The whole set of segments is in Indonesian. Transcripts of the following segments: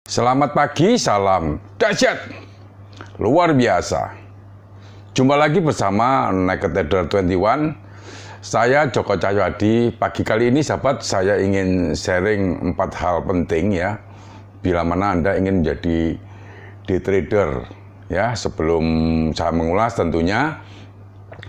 Selamat pagi, salam dahsyat, luar biasa. Jumpa lagi bersama Naked Trader 21. Saya Joko Cahyadi. Pagi kali ini sahabat, saya ingin sharing 4 hal penting ya. Bila mana Anda ingin menjadi day trader ya. Sebelum saya mengulas tentunya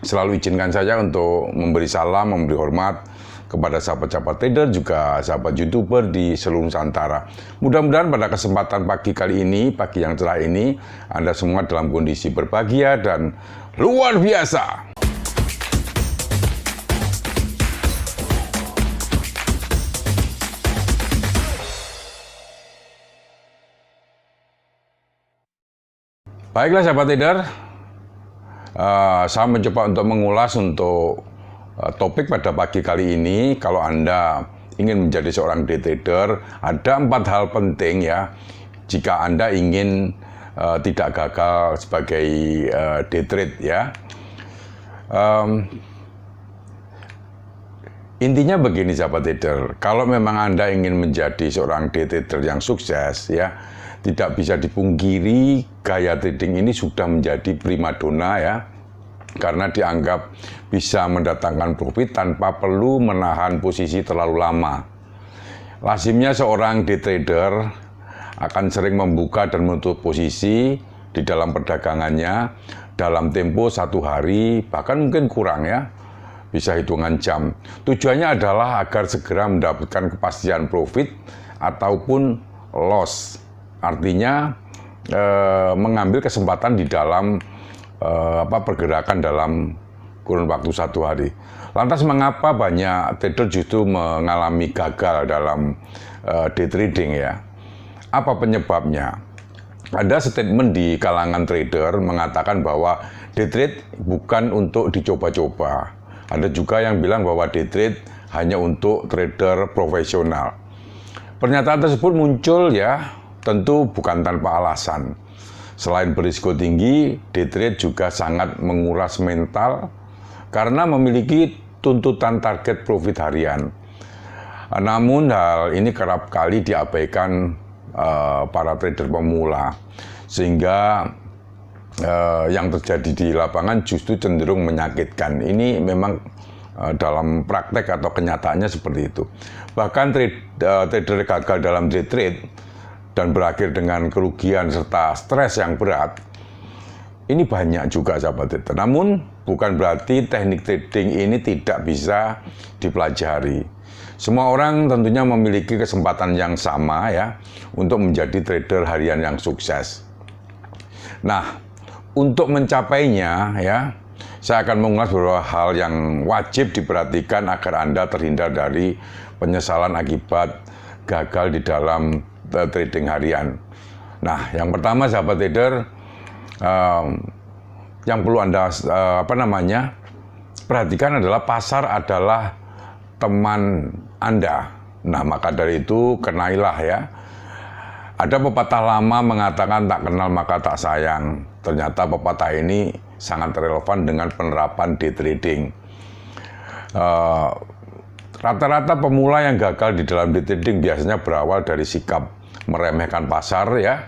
selalu izinkan saya untuk memberi salam, memberi hormat kepada sahabat-sahabat trader, juga sahabat YouTuber di seluruh Nusantara. Mudah-mudahan pada kesempatan pagi kali ini, pagi yang cerah ini, Anda semua dalam kondisi berbahagia dan luar biasa. Baiklah sahabat trader, saya mencoba untuk mengulas untuk topik pada pagi kali ini. Kalau Anda ingin menjadi seorang day trader, ada 4 hal penting ya, jika Anda ingin tidak gagal sebagai day trade ya. Intinya begini sahabat trader, kalau memang Anda ingin menjadi seorang day trader yang sukses ya, tidak bisa dipungkiri gaya trading ini sudah menjadi primadona ya, karena dianggap bisa mendatangkan profit tanpa perlu menahan posisi terlalu lama. Lazimnya seorang day trader akan sering membuka dan menutup posisi di dalam perdagangannya dalam tempo 1 hari, bahkan mungkin kurang ya, bisa hitungan jam. Tujuannya adalah agar segera mendapatkan kepastian profit ataupun loss. Artinya mengambil kesempatan di dalam pergerakan dalam kurun waktu 1 hari. Lantas mengapa banyak trader justru mengalami gagal dalam day trading ya? Apa penyebabnya? Ada statement di kalangan trader mengatakan bahwa day trade bukan untuk dicoba-coba. Ada juga yang bilang bahwa day trade hanya untuk trader profesional. Pernyataan tersebut muncul ya, tentu bukan tanpa alasan. Selain berisiko tinggi, day trade juga sangat menguras mental karena memiliki tuntutan target profit harian. Namun hal ini kerap kali diabaikan para trader pemula, sehingga yang terjadi di lapangan justru cenderung menyakitkan. Ini memang dalam praktek atau kenyataannya seperti itu. Bahkan trader gagal dalam day trade dan berakhir dengan kerugian serta stres yang berat, ini banyak juga sahabat trader. Namun bukan berarti teknik trading ini tidak bisa dipelajari. Semua orang tentunya memiliki kesempatan yang sama ya untuk menjadi trader harian yang sukses. Nah, untuk mencapainya ya, saya akan mengulas beberapa hal yang wajib diperhatikan agar Anda terhindar dari penyesalan akibat gagal di dalam trading harian. Nah, yang pertama sahabat trader, yang perlu Anda perhatikan adalah pasar adalah teman Anda. Nah, maka dari itu kenailah ya. Ada pepatah lama mengatakan tak kenal maka tak sayang. Ternyata pepatah ini sangat relevan dengan penerapan day trading. Rata-rata pemula yang gagal di dalam day trading biasanya berawal dari sikap meremehkan pasar ya,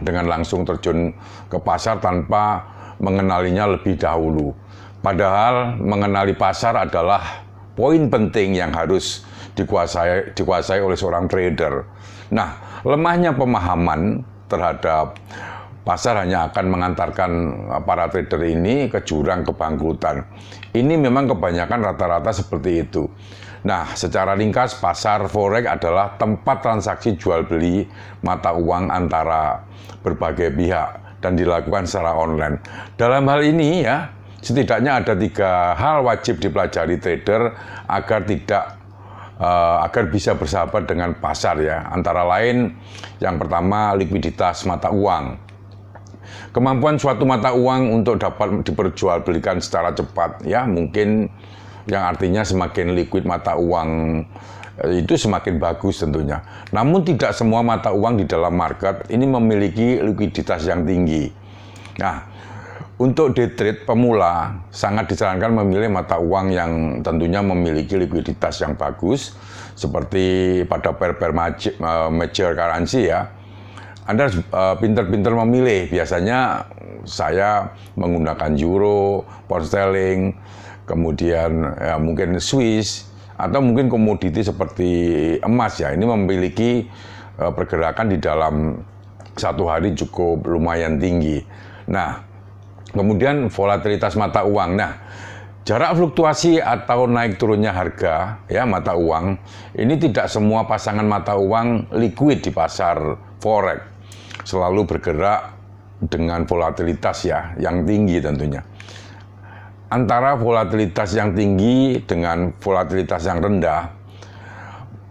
dengan langsung terjun ke pasar tanpa mengenalinya lebih dahulu. Padahal mengenali pasar adalah poin penting yang harus dikuasai oleh seorang trader. Nah, lemahnya pemahaman terhadap pasar hanya akan mengantarkan para trader ini ke jurang kebangkrutan. Ini memang kebanyakan rata-rata seperti itu. Nah, secara ringkas, pasar forex adalah tempat transaksi jual beli mata uang antara berbagai pihak dan dilakukan secara online. Dalam hal ini ya, setidaknya ada 3 hal wajib dipelajari trader agar bisa bersahabat dengan pasar ya. Antara lain, yang pertama likuiditas mata uang. Kemampuan suatu mata uang untuk dapat diperjualbelikan secara cepat ya, mungkin yang artinya semakin liquid mata uang itu semakin bagus tentunya. Namun tidak semua mata uang di dalam market ini memiliki likuiditas yang tinggi. Nah, untuk day trade pemula sangat disarankan memilih mata uang yang tentunya memiliki likuiditas yang bagus, seperti pada pair major currency ya. Anda harus pinter-pinter memilih. Biasanya saya menggunakan euro, pound sterling, kemudian ya, mungkin Swiss, atau mungkin komoditi seperti emas ya. Ini memiliki pergerakan di dalam satu hari cukup lumayan tinggi. Nah, kemudian volatilitas mata uang. Nah, jarak fluktuasi atau naik turunnya harga ya mata uang ini tidak semua pasangan mata uang liquid di pasar forex selalu bergerak dengan volatilitas ya yang tinggi tentunya. Antara volatilitas yang tinggi dengan volatilitas yang rendah,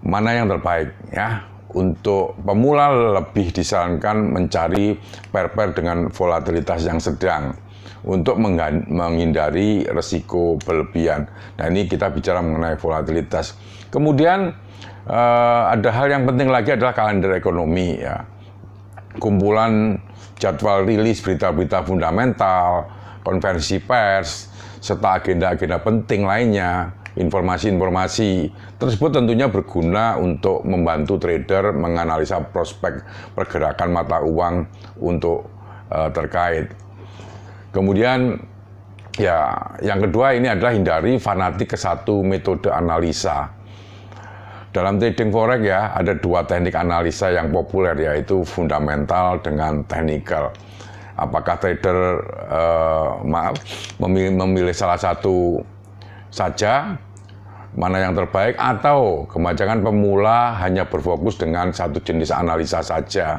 mana yang terbaik ya? Untuk pemula lebih disarankan mencari pair-pair dengan volatilitas yang sedang untuk menghindari resiko berlebihan. Nah, ini kita bicara mengenai volatilitas. Kemudian ada hal yang penting lagi adalah kalender ekonomi ya. Kumpulan jadwal rilis berita-berita fundamental, konferensi pers, serta agenda-agenda penting lainnya, informasi-informasi tersebut tentunya berguna untuk membantu trader menganalisa prospek pergerakan mata uang untuk terkait. Kemudian ya yang kedua ini adalah hindari fanatik ke satu metode analisa. Dalam trading forex ya ada dua teknik analisa yang populer yaitu fundamental dengan technical. Apakah trader memilih salah satu saja mana yang terbaik atau kebanyakan pemula hanya berfokus dengan satu jenis analisa saja.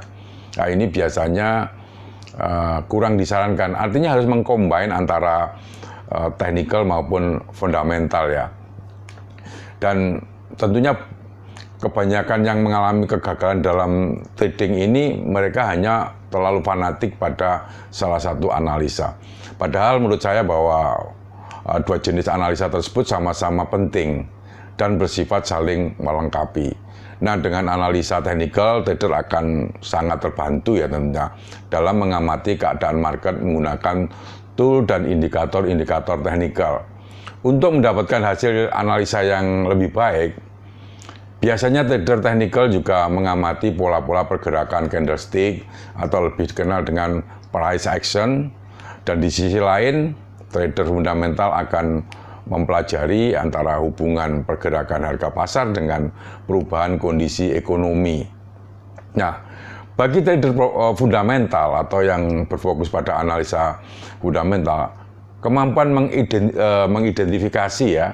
Nah, ini biasanya kurang disarankan. Artinya harus mengcombine antara technical maupun fundamental ya. Dan tentunya kebanyakan yang mengalami kegagalan dalam trading ini mereka hanya terlalu fanatik pada salah satu analisa. Padahal menurut saya bahwa dua jenis analisa tersebut sama-sama penting dan bersifat saling melengkapi. Nah, dengan analisa teknikal, trader akan sangat terbantu ya tentunya dalam mengamati keadaan market menggunakan tool dan indikator-indikator teknikal. Untuk mendapatkan hasil analisa yang lebih baik, biasanya trader teknikal juga mengamati pola-pola pergerakan candlestick atau lebih dikenal dengan price action, dan di sisi lain trader fundamental akan mempelajari antara hubungan pergerakan harga pasar dengan perubahan kondisi ekonomi. Nah, bagi trader fundamental atau yang berfokus pada analisa fundamental, kemampuan mengidentifikasi ya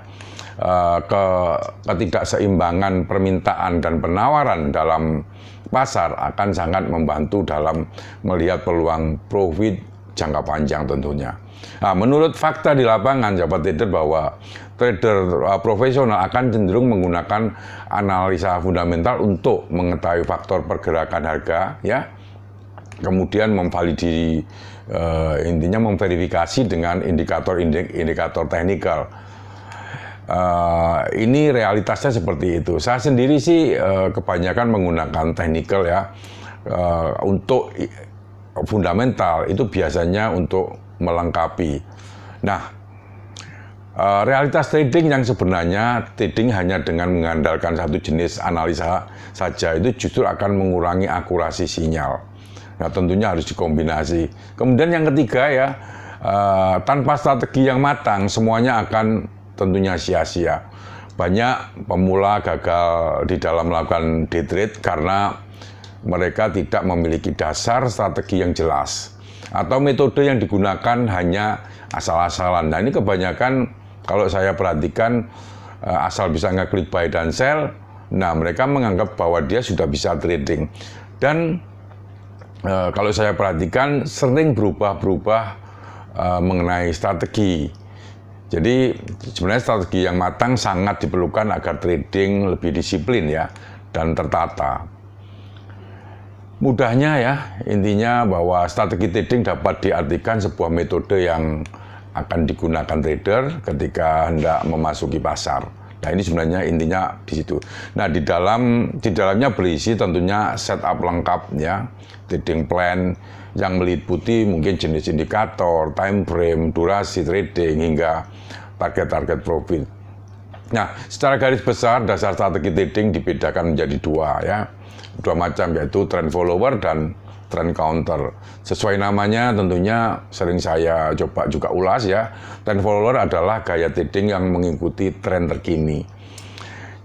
ketidakseimbangan permintaan dan penawaran dalam pasar akan sangat membantu dalam melihat peluang profit jangka panjang tentunya. Nah, menurut fakta di lapangan, sahabat trader, bahwa trader profesional akan cenderung menggunakan analisa fundamental untuk mengetahui faktor pergerakan harga, ya. Kemudian intinya memverifikasi dengan indikator teknikal. Ini realitasnya seperti itu. Saya sendiri sih kebanyakan menggunakan teknikal ya. Untuk fundamental itu biasanya untuk melengkapi. Nah, realitas trading yang sebenarnya trading hanya dengan mengandalkan satu jenis analisa saja itu justru akan mengurangi akurasi sinyal. Nah, tentunya harus dikombinasi. Kemudian yang ketiga ya, tanpa strategi yang matang semuanya akan tentunya sia-sia. Banyak pemula gagal di dalam melakukan day trade karena mereka tidak memiliki dasar strategi yang jelas atau metode yang digunakan hanya asal-asalan. Nah, ini kebanyakan kalau saya perhatikan asal bisa ngeklik buy dan sell. Nah, mereka menganggap bahwa dia sudah bisa trading. Dan kalau saya perhatikan sering berubah-berubah mengenai strategi. Jadi sebenarnya strategi yang matang sangat diperlukan agar trading lebih disiplin ya dan tertata. Mudahnya ya, intinya bahwa strategi trading dapat diartikan sebuah metode yang akan digunakan trader ketika hendak memasuki pasar. Nah, ini sebenarnya intinya di situ. Nah, di dalamnya berisi tentunya setup lengkap ya, trading plan yang meliputi mungkin jenis indikator, time frame, durasi trading hingga target-target profit. Nah, secara garis besar dasar strategi trading dibedakan menjadi dua ya. dua macam, yaitu trend follower dan trend counter. Sesuai namanya tentunya sering saya coba juga ulas ya. Trend follower adalah gaya trading yang mengikuti tren terkini.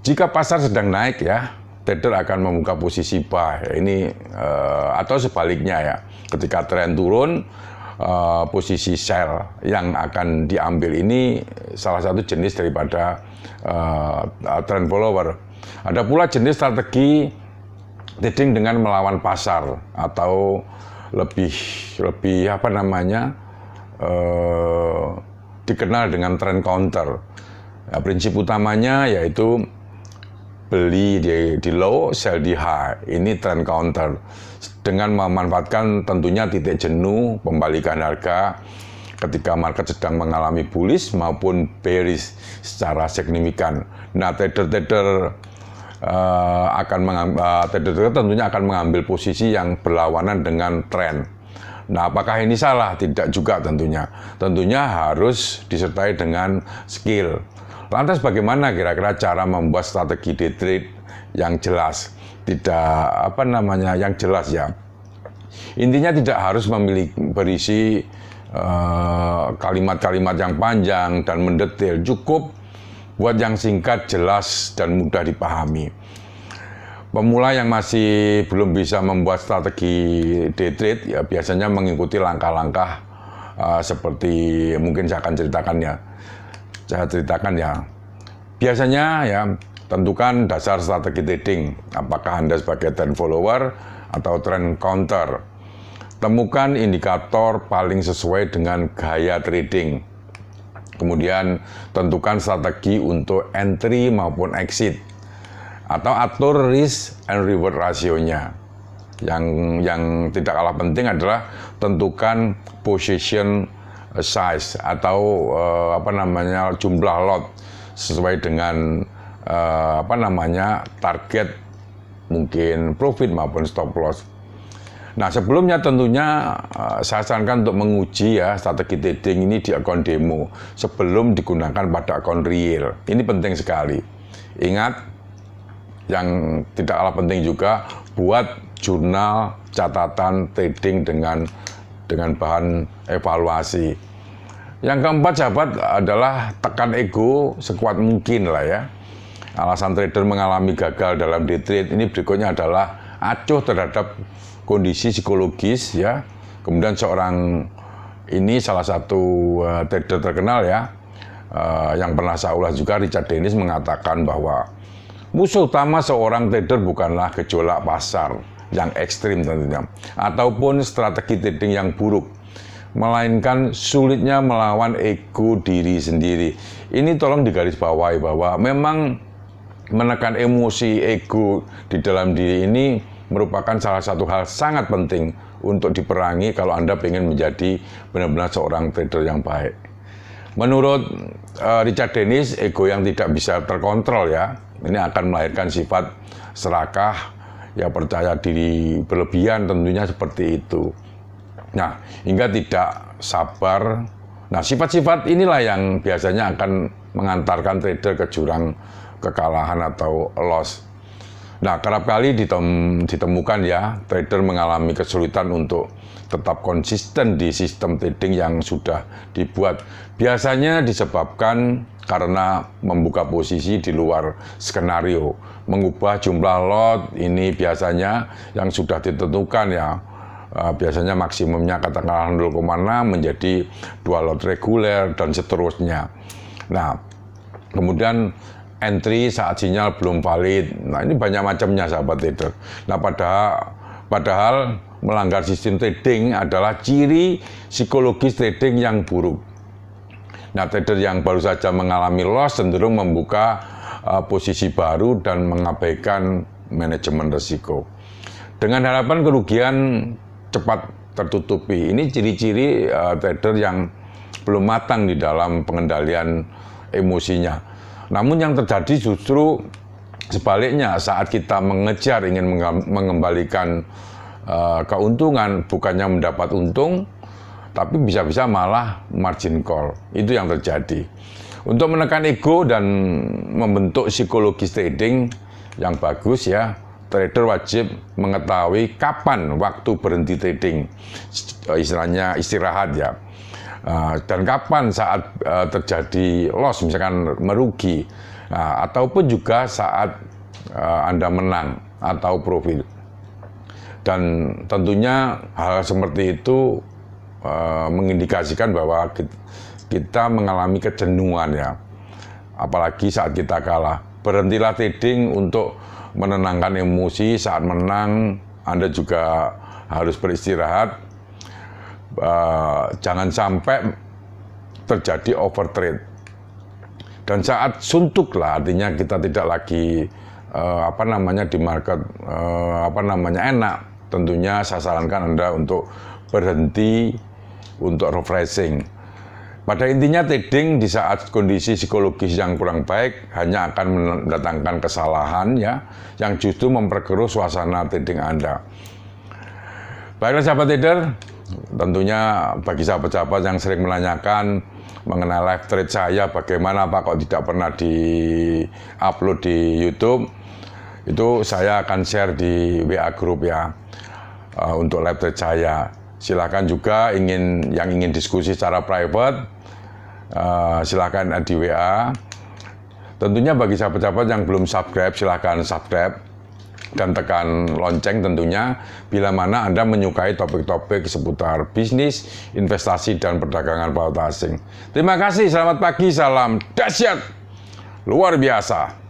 Jika pasar sedang naik ya, trader akan membuka posisi buy. Ini atau sebaliknya ya. Ketika tren turun, posisi sell yang akan diambil ini salah satu jenis daripada trend follower. Ada pula jenis strategi trading dengan melawan pasar atau lebih apa namanya dikenal dengan trend counter. Nah, prinsip utamanya yaitu beli di low, sell di high. Ini trend counter. Dengan memanfaatkan tentunya titik jenuh, pembalikan harga ketika market sedang mengalami bullish maupun bearish secara signifikan. Nah, trader-trader tentunya akan mengambil posisi yang berlawanan dengan tren. Nah, apakah ini salah? Tidak juga tentunya. Tentunya harus disertai dengan skill. Lantas bagaimana kira-kira cara membuat strategi day trade yang jelas? Yang jelas ya. Intinya tidak harus berisi kalimat-kalimat yang panjang dan mendetail. Cukup buat yang singkat, jelas, dan mudah dipahami. Pemula yang masih belum bisa membuat strategi day trade ya biasanya mengikuti langkah-langkah seperti mungkin saya akan ceritakan ya. Biasanya ya tentukan dasar strategi trading. Apakah Anda sebagai trend follower atau trend counter. Temukan indikator paling sesuai dengan gaya trading. Kemudian tentukan strategi untuk entry maupun exit. Atau atur risk and reward rasionya. Yang tidak kalah penting adalah tentukan position size atau jumlah lot sesuai dengan target mungkin profit maupun stop loss. Nah, sebelumnya tentunya saya sarankan untuk menguji ya strategi trading ini di akun demo sebelum digunakan pada akun real. Ini penting sekali. Ingat, yang tidak kalah penting juga buat jurnal catatan trading dengan bahan evaluasi. Yang keempat sahabat adalah tekan ego sekuat mungkin lah ya. Alasan trader mengalami gagal dalam day trade ini berikutnya adalah acuh terhadap kondisi psikologis ya. Kemudian salah satu trader terkenal ya, yang pernah saya ulas juga, Richard Dennis, mengatakan bahwa musuh utama seorang trader bukanlah gejolak pasar yang ekstrim tentunya, ataupun strategi trading yang buruk, melainkan sulitnya melawan ego diri sendiri. Ini tolong digarisbawahi bahwa memang menekan emosi ego di dalam diri ini merupakan salah satu hal sangat penting untuk diperangi kalau Anda ingin menjadi benar-benar seorang trader yang baik. Menurut Richard Dennis, ego yang tidak bisa terkontrol ya, ini akan melahirkan sifat serakah, ya percaya diri berlebihan tentunya seperti itu. Nah, hingga tidak sabar. Nah, sifat-sifat inilah yang biasanya akan mengantarkan trader ke jurang kekalahan atau loss. Nah, kerap kali ditemukan ya, trader mengalami kesulitan untuk tetap konsisten di sistem trading yang sudah dibuat. Biasanya disebabkan karena membuka posisi di luar skenario, mengubah jumlah lot ini biasanya yang sudah ditentukan ya. Biasanya maksimumnya katakanlah 0,6 menjadi 2 lot reguler dan seterusnya. Nah, kemudian entry saat sinyal belum valid. Nah, ini banyak macamnya sahabat trader. Nah, padahal melanggar sistem trading adalah ciri psikologis trading yang buruk. Nah, trader yang baru saja mengalami loss cenderung membuka posisi baru dan mengabaikan manajemen risiko. Dengan harapan kerugian cepat tertutupi. Ini ciri-ciri trader yang belum matang di dalam pengendalian emosinya. Namun yang terjadi justru sebaliknya, saat kita mengejar ingin mengembalikan keuntungan, bukannya mendapat untung, tapi bisa-bisa malah margin call. Itu yang terjadi. Untuk menekan ego dan membentuk psikologis trading yang bagus ya, trader wajib mengetahui kapan waktu berhenti trading, istilahnya istirahat ya, dan kapan saat terjadi loss, misalkan merugi, ataupun juga saat Anda menang atau profit. Dan tentunya hal seperti itu mengindikasikan bahwa kita mengalami kejenuhan ya, apalagi saat kita kalah. Berhentilah trading untuk menenangkan emosi. Saat menang, Anda juga harus beristirahat. Jangan sampai terjadi overtrade. Dan saat suntuk lah, artinya kita tidak lagi di market enak. Tentunya saya sarankan Anda untuk berhenti, untuk refreshing. Pada intinya trading di saat kondisi psikologis yang kurang baik hanya akan mendatangkan kesalahan ya, yang justru memperkeruh suasana trading Anda. Baiklah sahabat trader, tentunya bagi sahabat-sahabat yang sering menanyakan mengenai live trade saya, bagaimana Pak kok tidak pernah di-upload di YouTube, itu saya akan share di WA group ya, untuk live trade saya. Silahkan juga yang ingin diskusi secara private, silahkan di WA. Tentunya bagi sahabat-sahabat yang belum subscribe, silahkan subscribe dan tekan lonceng tentunya bila mana Anda menyukai topik-topik seputar bisnis, investasi, dan perdagangan valuta asing. Terima kasih, selamat pagi, salam dahsyat luar biasa.